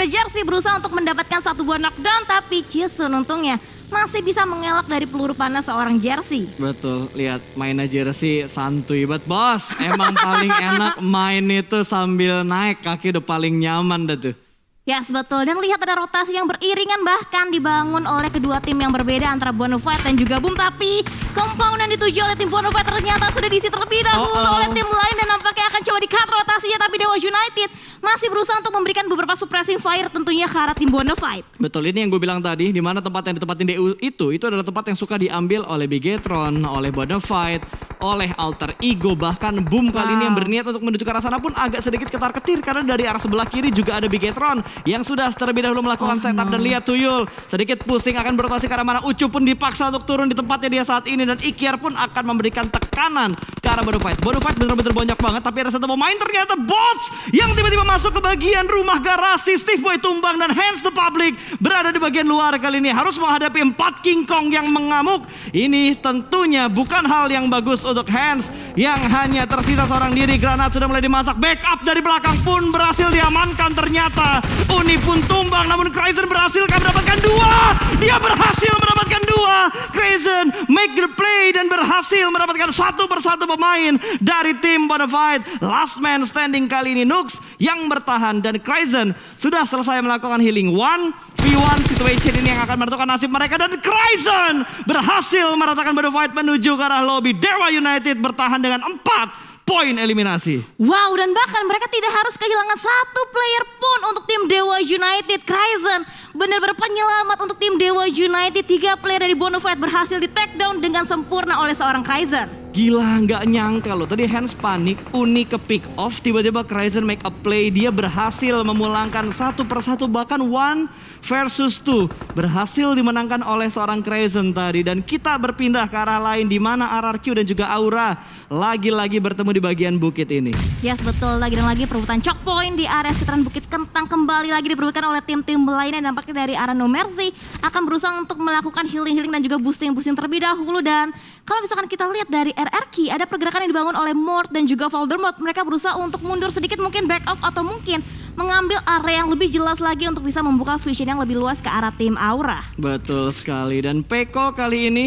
Hero Jersey berusaha untuk mendapatkan satu buah knockdown, tapi Jisun untungnya masih bisa mengelak dari peluru panas seorang Jersey. Betul, lihat mainnya Jersey santuy banget bos. Emang paling enak main itu sambil naik kaki, udah paling nyaman dah tuh. Yes, betul. Dan lihat ada rotasi yang beriringan bahkan dibangun oleh kedua tim yang berbeda antara Bonafide dan juga Boom. Tapi compound yang dituju oleh tim Bonafide ternyata sudah diisi terlebih dahulu oleh tim lain dan nampaknya akan coba di-cut rotasinya. Tapi Dewa United masih berusaha untuk memberikan beberapa suppressing fire tentunya ke arah tim Bonafide. Betul, ini yang gue bilang tadi, di mana tempat yang ditempatin DU itu adalah tempat yang suka diambil oleh Bigetron, oleh Bonafide, oleh Alter Ego, bahkan Boom kali ini yang berniat untuk menuju ke arah sana pun agak sedikit ketar-ketir karena dari arah sebelah kiri juga ada Bigetron yang sudah terlebih dahulu melakukan setup. Dan lihat Tuyul sedikit pusing akan berotasi ke arah mana. Ucup pun dipaksa untuk turun di tempatnya dia saat ini dan Ikiar pun akan memberikan tekanan ke arah Bonafide. Bonafide bener-bener banyak banget, tapi ada satu pemain ternyata Bots yang tiba-tiba masuk ke bagian rumah garasi. Steve Boy tumbang dan Hands the Public berada di bagian luar kali ini harus menghadapi 4 King Kong yang mengamuk. Ini tentunya bukan hal yang bagus untuk Hands yang hanya tersisa seorang diri. Granat sudah mulai dimasak, backup dari belakang pun berhasil diamankan ternyata. Uni pun tumbang, namun Crazen berhasil mendapatkan 2. Dia berhasil mendapatkan 2. Crazen make the play dan berhasil mendapatkan satu persatu pemain dari tim Bonafide. Last man standing kali ini Nux yang bertahan dan Crazen sudah selesai melakukan healing. 1v1 situation ini yang akan menentukan nasib mereka dan Crazen berhasil meratakan Bonafide menuju ke arah lobby. Dewa United bertahan dengan 4 poin eliminasi. Wow, dan bahkan mereka tidak harus kehilangan satu player pun untuk tim Dewa United. Crazen benar-benar penyelamat untuk tim Dewa United. 3 player dari Bonafide berhasil di take down dengan sempurna oleh seorang Crazen. Gila, nggak nyangka loh. Tadi Hands panik, Uni ke pick off, tiba-tiba Crazen make a play. Dia berhasil memulangkan satu persatu, bahkan 1 versus 2 berhasil dimenangkan oleh seorang Crazen tadi. Dan kita berpindah ke arah lain di mana RRQ dan juga Aura lagi-lagi bertemu di bagian bukit ini. Yes, betul. Lagi dan lagi perebutan choke point di area sekitaran Bukit Kentang kembali lagi diperebutkan oleh tim-tim lainnya. Nampaknya dari arah No Mercy akan berusaha untuk melakukan healing-healing dan juga boosting-boosting terlebih dahulu. Dan kalau misalkan kita lihat dari RRQ, ada pergerakan yang dibangun oleh Mort dan juga Voldemort. Mereka berusaha untuk mundur sedikit, mungkin back off atau mungkin mengambil area yang lebih jelas lagi untuk bisa membuka vision yang lebih luas ke arah tim Aura. Betul sekali, dan Peko kali ini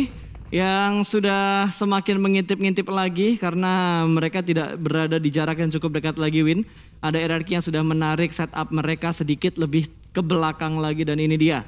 yang sudah semakin mengintip-ngintip lagi karena mereka tidak berada di jarak yang cukup dekat lagi Win. Ada RRQ yang sudah menarik setup mereka sedikit lebih ke belakang lagi dan ini dia.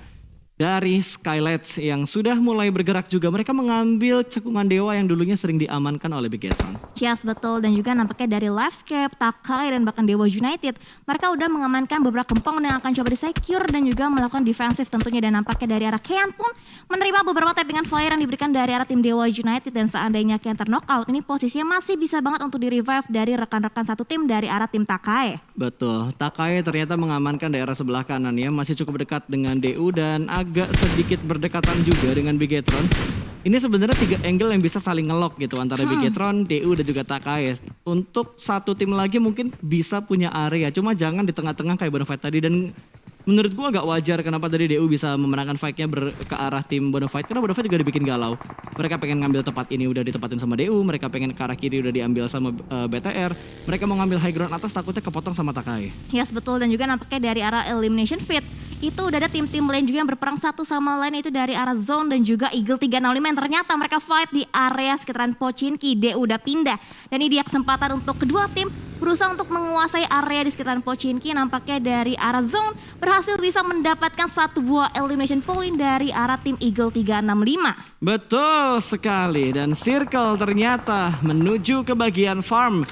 Dari Skylights yang sudah mulai bergerak juga, mereka mengambil cekungan dewa yang dulunya sering diamankan oleh Bigetron. Yes, betul. Dan juga nampaknya dari Livescape, Takai, dan bahkan Dewa United, mereka udah mengamankan beberapa compound yang akan coba di-secure dan juga melakukan defensif tentunya. Dan nampaknya dari arah Kean pun menerima beberapa tappingan fire yang diberikan dari arah tim Dewa United. Dan seandainya Kean ter-knockout, ini posisinya masih bisa banget untuk di-revive dari rekan-rekan satu tim dari arah tim Takai. Betul, Takai ternyata mengamankan daerah sebelah kanan ya, masih cukup dekat dengan DU dan agak sedikit berdekatan juga dengan Bigetron. Ini sebenarnya 3 angle yang bisa saling ngelock gitu antara Bigetron, DU dan juga Takai. Untuk satu tim lagi mungkin bisa punya area, cuma jangan di tengah-tengah kayak Bonafide tadi. Dan menurut gua agak wajar kenapa tadi DU bisa memenangkan fight-nya ke arah tim Bonafide, karena Bonafide juga dibikin galau. Mereka pengen ngambil tempat ini udah ditempatin sama DU, mereka pengen ke arah kiri udah diambil sama BTR. Mereka mau ngambil high ground atas takutnya kepotong sama Takai. Yes, betul. Dan juga nampaknya dari arah Elimination Fit itu udah ada tim-tim lain juga yang berperang satu sama lain, itu dari arah Zone dan juga Eagle 365 yang ternyata mereka fight di area sekitaran Pochinki. DU udah pindah dan ini dia kesempatan untuk kedua tim berusaha untuk menguasai area di sekitaran Pochinki. Nampaknya dari arah Zone berhasil bisa mendapatkan satu buah elimination point dari arah tim Eagle 365. Betul sekali, dan Circle ternyata menuju ke bagian farm.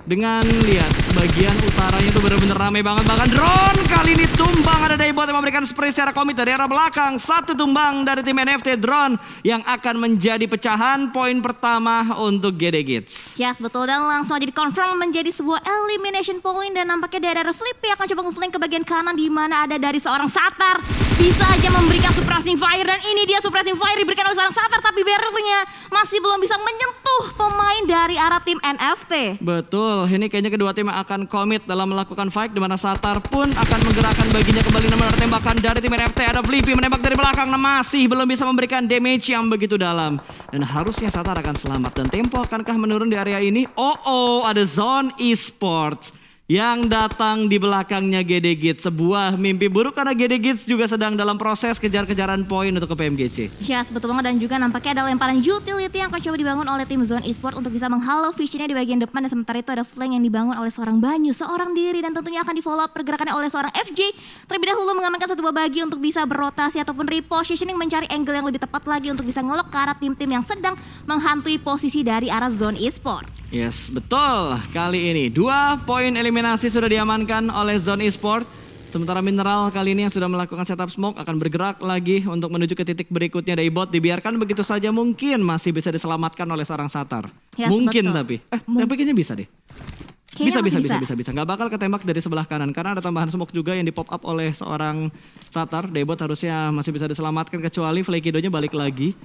Dengan lihat bagian utaranya itu benar-benar ramai banget. Bahkan drone kali ini tumbang, ada Daybot yang memberikan spray secara komit dari arah belakang. 1 tumbang dari tim NFT drone yang akan menjadi pecahan poin pertama untuk GD Gits. Yes, betul. Dan langsung aja di-confirm menjadi sebuah elimination point. Dan nampaknya dari arah Flippy akan coba nge-flank ke bagian kanan di mana ada dari seorang Satar. Bisa aja memberikan suppressing fire dan ini dia suppressing fire diberikan oleh seorang Satar. Tapi barrelnya masih belum bisa menyentuh pemain dari arah tim NFT. Betul. Ini kayaknya kedua tim akan komit dalam melakukan fight, di mana Satar pun akan menggerakkan baginya kembali. Namun ada tembakan dari tim NFT, ada Flippy menembak dari belakang, masih belum bisa memberikan damage yang begitu dalam. Dan harusnya Satar akan selamat. Dan tempo akankah menurun di area ini? Oh, ada Zone Esports yang datang di belakangnya GD Gits. Sebuah mimpi buruk karena GD Gits juga sedang dalam proses kejar-kejaran poin untuk ke PMGC. Yes, betul banget, dan juga nampaknya ada lemparan utility yang akan coba dibangun oleh tim Zone Esport untuk bisa menghalau visionnya di bagian depan, dan sementara itu ada flank yang dibangun oleh seorang Banyu seorang diri, dan tentunya akan di follow up pergerakannya oleh seorang FJ. Terlebih dahulu mengamankan satu buah bagi untuk bisa berotasi ataupun repositioning, mencari angle yang lebih tepat lagi untuk bisa ngelok ke arah tim-tim yang sedang menghantui posisi dari arah Zone Esport. Yes, betul. Kali ini 2 poin eliminasi sudah diamankan oleh Zone Esport. Sementara Mineral kali ini yang sudah melakukan setup smoke akan bergerak lagi untuk menuju ke titik berikutnya. Daibot dibiarkan begitu saja, mungkin masih bisa diselamatkan oleh seorang Satar. Yes, mungkin betul. tapi kayaknya bisa deh. Kayaknya Bisa. Nggak bakal ketembak dari sebelah kanan karena ada tambahan smoke juga yang di pop up oleh seorang Satar. Daibot harusnya masih bisa diselamatkan kecuali Flakidonya balik lagi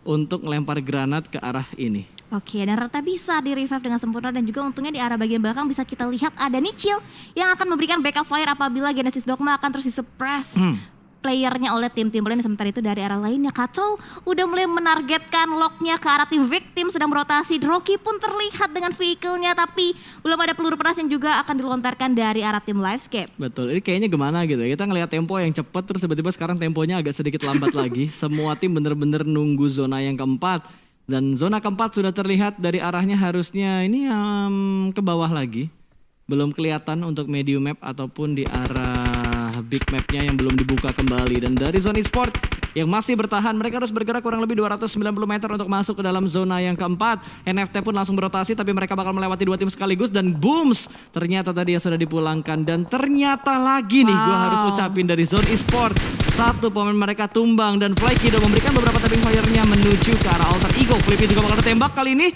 untuk melempar granat ke arah ini. Oke, dan Rata bisa di revive dengan sempurna, dan juga untungnya di arah bagian belakang bisa kita lihat ada Nichil yang akan memberikan backup fire apabila Genesis Dogma akan terus disuppress playernya oleh tim-tim lain. Sementara itu dari arah lainnya Kato udah mulai menargetkan locknya ke arah tim victim sedang berotasi. Rocky pun terlihat dengan vehicle-nya, tapi belum ada peluru peras yang juga akan dilontarkan dari arah tim Livescape. Betul, ini kayaknya gimana gitu ya. Kita ngelihat tempo yang cepat terus tiba-tiba sekarang temponya agak sedikit lambat lagi. Semua tim bener-bener nunggu zona yang keempat. Dan zona keempat sudah terlihat dari arahnya harusnya ini ke bawah lagi. Belum kelihatan untuk medium map ataupun di arah big mapnya yang belum dibuka kembali. Dan dari Zone Esport yang masih bertahan, mereka harus bergerak kurang lebih 290 meter untuk masuk ke dalam zona yang keempat. NFT pun langsung berotasi, tapi mereka bakal melewati 2 tim sekaligus. Dan booms, ternyata tadi yang sudah dipulangkan. Dan ternyata lagi nih, gue harus ucapin dari Zone Esport, satu pemain mereka tumbang, dan Flykido memberikan beberapa tapping fire-nya menuju ke arah Alter Ego. Flippy juga bakal ditembak kali ini.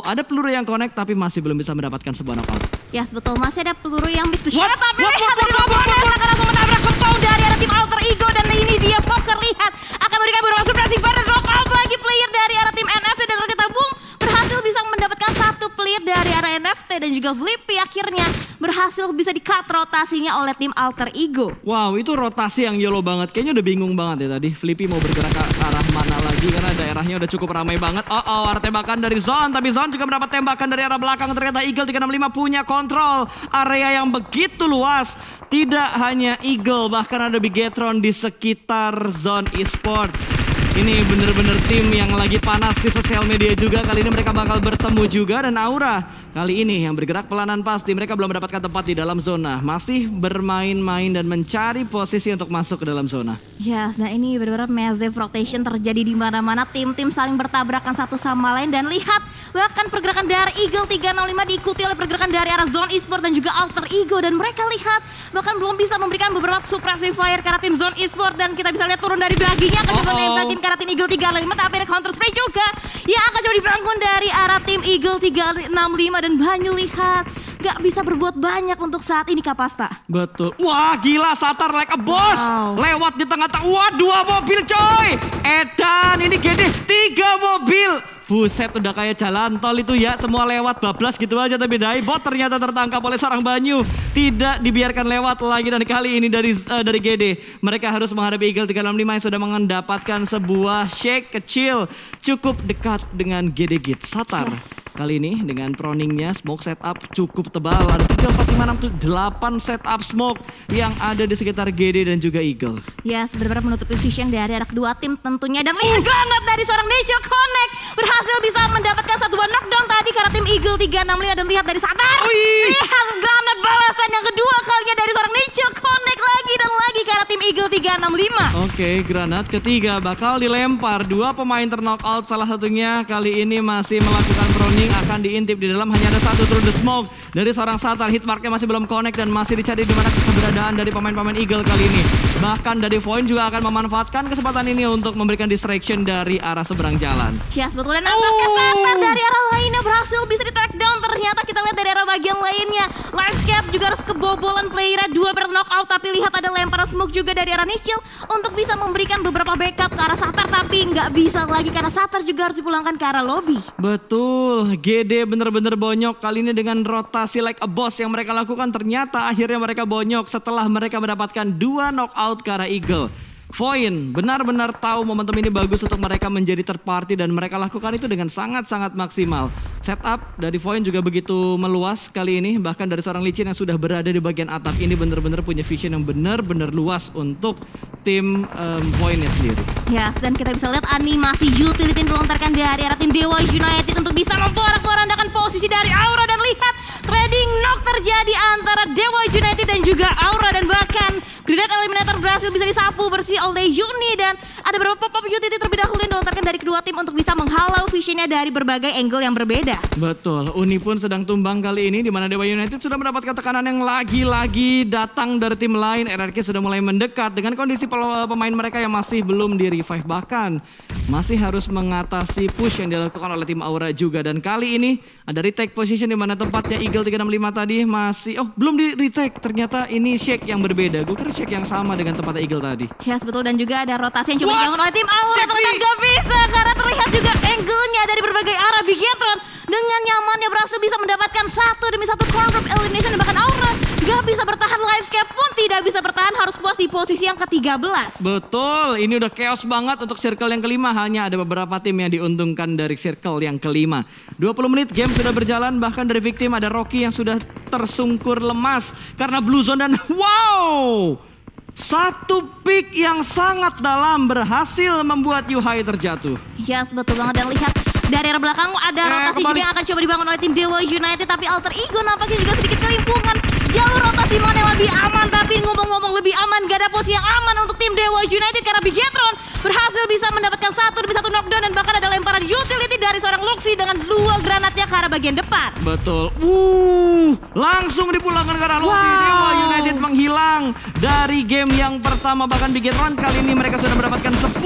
Ada peluru yang connect tapi masih belum bisa mendapatkan sebuah knockout. Yes, betul, masih ada peluru yang miss the shot, tapi lihat dari Lobona akan langsung menabrak kepau dari arah tim Alter Ego, dan ini dia Poker lihat akan memberikan beberapa suppressive fire dan drop out lagi player dari arah tim NFT, dan ternyata boom berhasil bisa mendapatkan satu player dari arah NFT, dan juga Flippy akhirnya berhasil bisa di-cut rotasinya oleh tim Alter Ego. Wow, itu rotasi yang yellow banget. Kayaknya udah bingung banget ya tadi. Flippy mau bergerak ke arah mana lagi karena daerahnya udah cukup ramai banget. Ada tembakan dari Zone, tapi Zone juga mendapat tembakan dari arah belakang. Ternyata Eagle 365 punya kontrol area yang begitu luas. Tidak hanya Eagle, bahkan ada Bigetron di sekitar Zone Esport. Ini bener-bener tim yang lagi panas di sosial media juga. Kali ini mereka bakal bertemu juga, dan Aura kali ini yang bergerak pelanan pasti. Mereka belum mendapatkan tempat di dalam zona. Masih bermain-main dan mencari posisi untuk masuk ke dalam zona. Yes, nah ini benar-benar massive rotation terjadi di mana-mana. Tim-tim saling bertabrakan satu sama lain, dan lihat bahkan pergerakan dari Eagle 365 diikuti oleh pergerakan dari arah Zone Esport dan juga Alter Ego, dan mereka lihat bahkan belum bisa memberikan beberapa suppressive fire ke arah tim Zone Esport, dan kita bisa lihat turun dari baginya akan coba nembakin ke arah tim Eagle 365, tapi ada counter spray juga yang akan coba dibangun dari arah tim Eagle 365, dan Banyu lihat gak bisa berbuat banyak untuk saat ini Kapasta. Betul. Wah gila, Satar like a boss. Lewat di tengah-tengah. Wah 2 mobil coy. Edan ini GD 3 mobil. Buset, udah kayak jalan tol itu ya, semua lewat bablas gitu aja. Tapi Daibot ternyata tertangkap oleh seorang Banyu, tidak dibiarkan lewat lagi. Dan kali ini dari GD, mereka harus menghadapi Eagle 365 yang sudah mendapatkan sebuah shake kecil cukup dekat dengan GD Git. Satar kali ini dengan proningnya smoke setup cukup tebal. Ada 3, 4, 5, 6, 8 setup smoke yang ada di sekitar GD dan juga Eagle. Yes, benar-benar menutupi vision dari arah kedua tim tentunya. Dan lihat granat dari seorang Nation Connect berhasil bisa mendapatkan satu buah knockdown tadi karena tim Eagle 365, dan lihat dari Satar. Lihat granat balasan yang kedua kalinya dari seorang Nation Connect lagi dan lagi ke arah tim Eagle 365. Oke, granat ketiga bakal dilempar. 2 pemain terknockout, salah satunya kali ini masih melakukan proning, akan diintip di dalam. Hanya ada 1 through the smoke dari seorang Satar. Hitmarknya masih belum connect dan masih dicari di mana keberadaan dari pemain-pemain Eagle kali ini. Bahkan dari Void juga akan memanfaatkan kesempatan ini untuk memberikan distraction dari arah seberang jalan. Yes, betul, dan nampaknya Satar dari arah lainnya berhasil bisa di track down. Ternyata kita lihat dari arah bagian lainnya Livescape juga harus kebobolan playernya, 2 knockout, tapi lihat ada lemparan smoke juga dari arah Nichil untuk bisa memberikan beberapa backup ke arah Satar, tapi nggak bisa lagi karena Satar juga harus dipulangkan ke arah lobby. Betul, GD bener-bener bonyok kali ini dengan rotasi like a boss yang mereka lakukan. Ternyata akhirnya mereka bonyok setelah mereka mendapatkan 2 knockout ke arah Eagle. Voin benar-benar tahu momentum ini bagus untuk mereka menjadi third party dan mereka lakukan itu dengan sangat-sangat maksimal. Setup dari Voin juga begitu meluas kali ini, bahkan dari seorang Lee Chin yang sudah berada di bagian atap ini benar-benar punya vision yang benar-benar luas untuk tim Voinnya sendiri. Yes, dan kita bisa lihat animasi utility yang dilontarkan dari arah tim Dewa United untuk bisa memporak-porandakan posisi dari Aura, dan lihat trading knock terjadi antara Dewa United dan juga Aura, dan bahkan grenade eliminator berhasil bisa disapu bersih oleh Juni, dan ada beberapa pop-up utility terlebih dahulu yang dilontarkan dari kedua tim untuk bisa menghalau visionnya dari berbagai angle yang berbeda. Betul, Uni pun sedang tumbang kali ini di mana Dewa United sudah mendapatkan tekanan yang lagi-lagi datang dari tim lain. RRQ sudah mulai mendekat dengan kondisi pemain mereka yang masih belum di revive, bahkan masih harus mengatasi push yang dilakukan oleh tim Aura juga. Dan kali ini ada retake position di mana tempatnya Eagle 365 tadi masih belum di retake, ternyata ini shake yang berbeda. Gue kira shake yang sama dengan tempatnya Eagle tadi. Yes, betul, dan juga ada rotasi yang coba dibangun oleh tim Aura, ternyata gak bisa karena terlihat juga angle-nya dari berbagai arah. Bigetron dengan nyamannya berhasil bisa mendapatkan satu demi satu corner elimination, dan bahkan Aura gak bisa bertahan, Livescape pun tidak bisa bertahan, harus puas di posisi yang ke-13. Betul, ini udah chaos banget untuk circle yang kelima. Hanya ada beberapa tim yang diuntungkan dari circle yang kelima. 20 menit game sudah berjalan, bahkan dari victim ada Rocky yang sudah tersungkur lemas karena blue zone, dan wow! Satu pick yang sangat dalam berhasil membuat Yuhai terjatuh. Yes, betul banget, dan lihat dari arah belakang ada rotasi juga yang akan coba dibangun oleh tim Dewa United, tapi Alter Ego nampaknya juga sedikit kelimpungan. Jalur rotasi mana yang lebih aman, tapi ngomong-ngomong lebih aman, gak ada posisi yang aman untuk tim Dewa United karena Bigetron berhasil bisa mendapatkan satu demi satu knockdown, dan bahkan ada lemparan utility dari seorang Luxi dengan dual granatnya ke arah bagian depan. Betul. Langsung dipulangkan ke arah Loki. Dewa United menghilang dari game yang pertama, bahkan Bigetron kali ini mereka sudah mendapatkan 10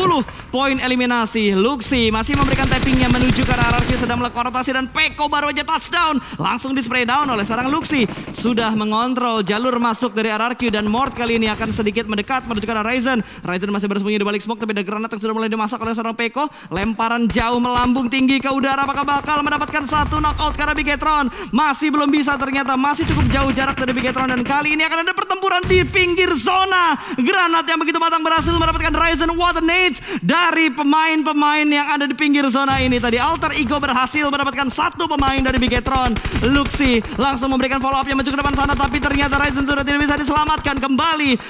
poin eliminasi. Luxi masih memberikan tappingnya menuju ke arah RRQ, sedang melakukan rotasi, dan Peko baru aja touchdown. Langsung di spray down oleh seorang Luxi. Sudah mengontrol jalur masuk dari RRQ, dan Mort kali ini akan sedikit mendekat menuju ke arah Ryzen. Ryzen masih bersembunyi di balik smoke, tapi ada granat yang sudah mulai dimasak oleh seorang Peko. Lemparan jauh melambung tinggi ke udara, apakah bakal mendapatkan satu knockout karena Bigetron? Masih belum bisa ternyata, masih cukup jauh jarak dari Bigetron, dan kali ini akan ada pertempuran di pinggir zona. Granat yang begitu matang berhasil mendapatkan Ryzen Water Nades dari pemain-pemain yang ada di pinggir zona ini. Tadi Alter Ego berhasil mendapatkan satu pemain dari Bigetron. Luxi langsung memberikan follow up yang menuju ke depan sana, tapi ternyata Ryzen sudah tidak bisa diselamatkan. Kembali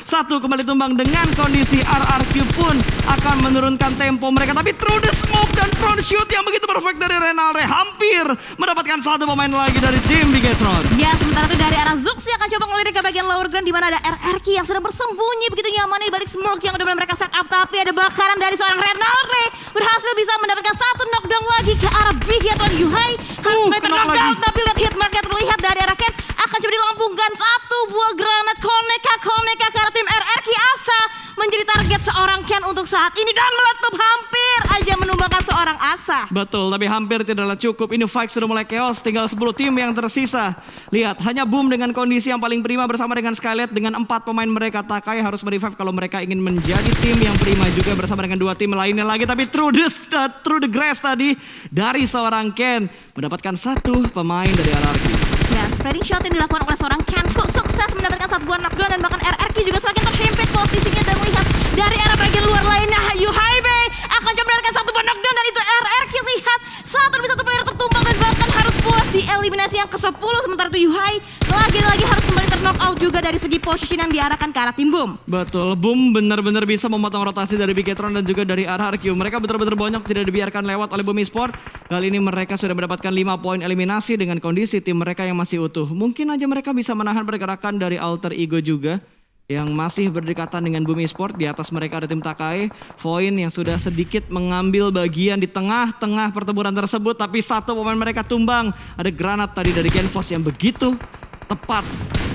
tumbang dengan kondisi RRQ pun akan menurunkan tempo mereka, tapi through the smoke dan front shoot yang begitu perfect dari Renalre hampir mendapatkan satu pemain lagi dari tim Bigetron. Ya, sementara itu dari arah Zuxi akan coba ngelirik ke bagian lower ground, di mana ada RRQ yang sedang bersembunyi begitu nyaman di balik smoke yang udah mereka set up, tapi ada bakaran dari seorang Renalre berhasil bisa mendapatkan satu knockdown lagi ke arah Bigetron. Yuhai harus kembali knockdown, tapi lihat hitmark yang terlihat dari arah Ken akan coba dilambungkan satu buah granat koneka ke arah tim RRQ. Asa menjadi target seorang Ken untuk saat ini, dan meletup hampir aja menumbangkan seorang Asa. Betul, tapi hampir tidaklah cukup. Ini fight sudah mulai chaos, tinggal 10 tim yang tersisa. Lihat, hanya Boom dengan kondisi yang paling prima bersama dengan Skylight dengan 4 pemain mereka. Takai harus merevive kalau mereka ingin menjadi tim yang prima juga bersama dengan 2 tim lainnya lagi. Tapi through the grass tadi dari seorang Ken mendapatkan satu pemain dari RRQ. Ya, spreading shot yang dilakukan oleh seorang Ken sukses mendapatkan satu buah knockdown, dan bahkan RRQ juga semakin terhimpit posisinya, dan lihat dari arah bagian luar lainnya Yuhai Bay akan coba mendapatkan satu buah knockdown, dan itu RRQ lihat satu demi satu player tertumbang dan bahkan harus puas di eliminasi yang ke-10. Sementara itu Yuhai lagi-lagi harus kembali ter-knockout juga dari segi position yang diarahkan ke arah tim Boom. Betul, Boom benar-benar bisa memotong rotasi dari Bigetron dan juga dari RRQ. Mereka benar-benar banyak tidak dibiarkan lewat oleh Boom Esport. Kali ini mereka sudah mendapatkan 5 poin eliminasi dengan kondisi tim mereka yang masih utuh. Mungkin aja mereka bisa menahan pergerakan dari Alter Ego juga yang masih berdekatan dengan Boom Esport. Di atas mereka ada tim Takai, Voin yang sudah sedikit mengambil bagian di tengah-tengah pertempuran tersebut, tapi satu pemain mereka tumbang. Ada granat tadi dari Genfos yang begitu tepat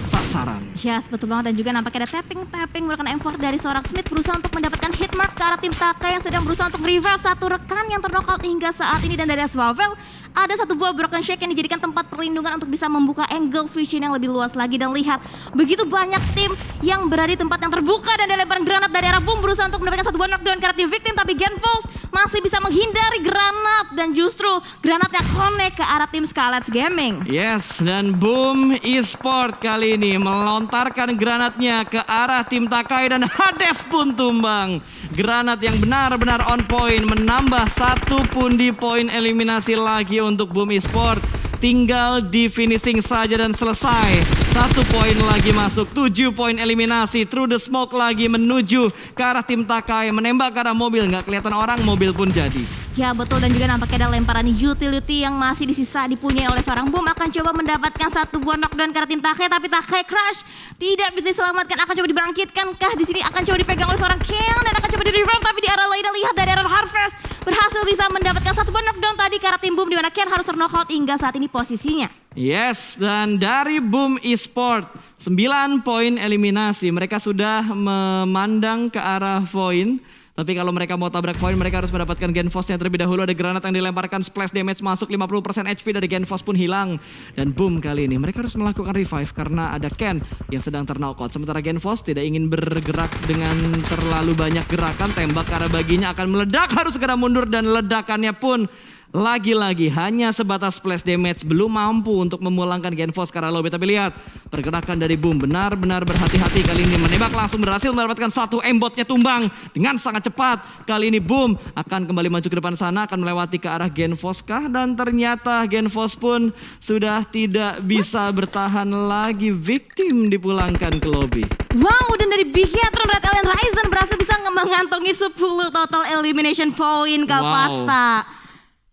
sasaran. Yes, betul banget, dan juga nampaknya ada tapping merupakan M4 dari seorang Smith berusaha untuk mendapatkan hitmark ke arah tim Takai yang sedang berusaha untuk revive satu rekan yang ter-knockout hingga saat ini. Dan dari Swavel ada satu buah broken shake yang dijadikan tempat perlindungan untuk bisa membuka angle vision yang lebih luas lagi. Dan lihat begitu banyak tim yang berada di tempat yang terbuka, dan ada lemparan granat dari arah Boom berusaha untuk mendapatkan satu buah knockdown ke arah tim victim, tapi Genfos masih bisa menghindari granat dan justru granatnya connect ke arah tim Scarlet Gaming. Yes, dan Boom Esport kali ini melontarkan granatnya ke arah tim Takai dan Hades pun tumbang. Granat yang benar-benar on point, menambah 1 pundi poin eliminasi lagi untuk Boom Esport. Tinggal di finishing saja dan selesai. 1 poin lagi masuk, 7 poin eliminasi. Through the smoke lagi menuju ke arah tim Takai. Menembak ke arah mobil, nggak kelihatan orang, mobil pun jadi. Ya betul, dan juga nampaknya ada lemparan utility yang masih disisa dipunyai oleh seorang Boom. Akan coba mendapatkan 1 buah knockdown ke arah tim Takai, tapi Takai crash. Tidak bisa diselamatkan, akan coba dibangkitkan kah di sini, akan coba dipegang oleh seorang Ken dan akan coba di-revive, tapi di arah lainnya lihat dari arah Harvest berhasil bisa mendapatkan 1 buah knockdown tadi ke arah tim Boom, di mana Ken harus ter-knockout hingga saat ini posisinya. Yes, dan dari Boom Esport 9 poin eliminasi. Mereka sudah memandang ke arah Void. Tapi kalau mereka mau tabrak Void, mereka harus mendapatkan Genfos-nya terlebih dahulu. Ada granat yang dilemparkan, splash damage masuk, 50% HP dari Genfos pun hilang. Dan Boom kali ini mereka harus melakukan revive karena ada Ken yang sedang ter-knockout. Sementara Genfos tidak ingin bergerak dengan terlalu banyak gerakan. Tembak ke arah baginya akan meledak, harus segera mundur dan ledakannya pun lagi-lagi hanya sebatas splash damage, belum mampu untuk memulangkan Genfos ke arah lobby. Tapi lihat pergerakan dari Boom benar-benar berhati-hati kali ini. Menembak langsung berhasil mendapatkan 1 embotnya tumbang dengan sangat cepat. Kali ini Boom akan kembali maju ke depan sana, akan melewati ke arah Genfos kah, dan ternyata Genfos pun sudah tidak bisa bertahan lagi. Victim dipulangkan ke lobby. Wow, dan dari Bigetron Red Alien Ryzen berhasil bisa mengantongi 10 total elimination point Kak Pasta.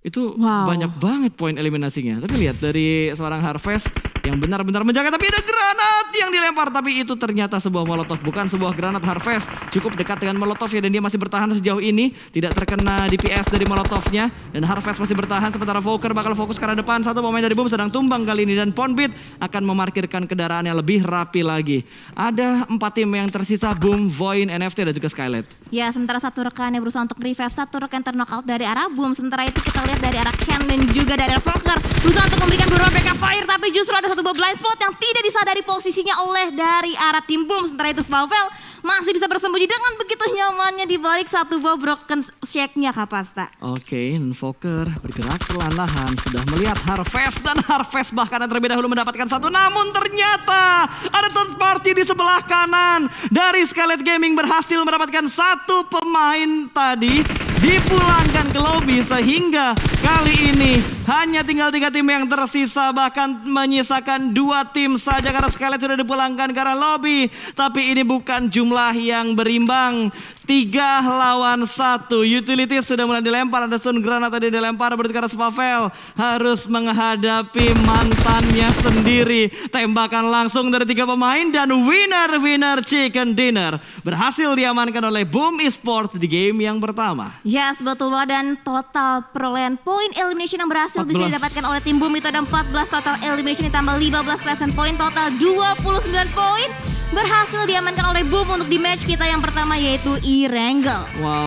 Itu banyak banget poin eliminasinya. Tapi lihat dari seorang Harvest yang benar-benar menjaga, tapi ada granat yang dilempar. Tapi itu ternyata sebuah molotov, bukan sebuah granat. Harvest cukup dekat dengan molotov ya, dan dia masih bertahan sejauh ini. Tidak terkena DPS dari molotovnya. Dan Harvest masih bertahan, sementara Voker bakal fokus ke arah depan. 1 pemain dari Boom sedang tumbang kali ini. Dan Ponbit akan memarkirkan kendaraannya lebih rapi lagi. Ada 4 tim yang tersisa, Boom, Void, NFT, dan juga Skylight. Ya, sementara 1 rekan yang berusaha untuk revive, 1 rekan ter-knockout dari arah Boom. Sementara itu kita lihat dari arah Ken dan juga dari arah Volker berusaha untuk memberikan beberapa backup fire, tapi justru ada 1 buah blind spot yang tidak disadari posisinya oleh dari arah tim Boom. Sementara itu Spavel masih bisa bersembunyi dengan begitu nyamannya di balik 1 buah broken shake-nya Kak Pasta. Oke, dan Volker bergerak perlahan-lahan, sudah melihat Harvest, dan Harvest bahkan yang terlebih dahulu mendapatkan 1. Namun ternyata ada third party di sebelah kanan dari Scarlet Gaming berhasil mendapatkan 1 pemain tadi, dipulangkan ke lobby, sehingga kali ini hanya tinggal 3 tim yang tersisa, bahkan menyisakan 2 tim saja karena Scarlet sudah dipulangkan ke arah lobby. Tapi ini bukan jumlah yang berimbang, 3 lawan 1. Utilities sudah mulai dilempar, ada Sun Granat tadi dilempar berarti ke arah Spavel, harus menghadapi mantannya sendiri. Tembakan langsung dari 3 pemain dan winner chicken dinner berhasil diamankan oleh Boom Esports di game yang pertama. Yes, betul banget, dan total perolehan poin elimination yang berhasil 14. bisa didapatkan oleh tim Boom itu ada 14 total elimination ditambah 15 placement point, total 29 poin berhasil diamankan oleh Boom untuk di match kita yang pertama, yaitu E-Wrangle. Wow.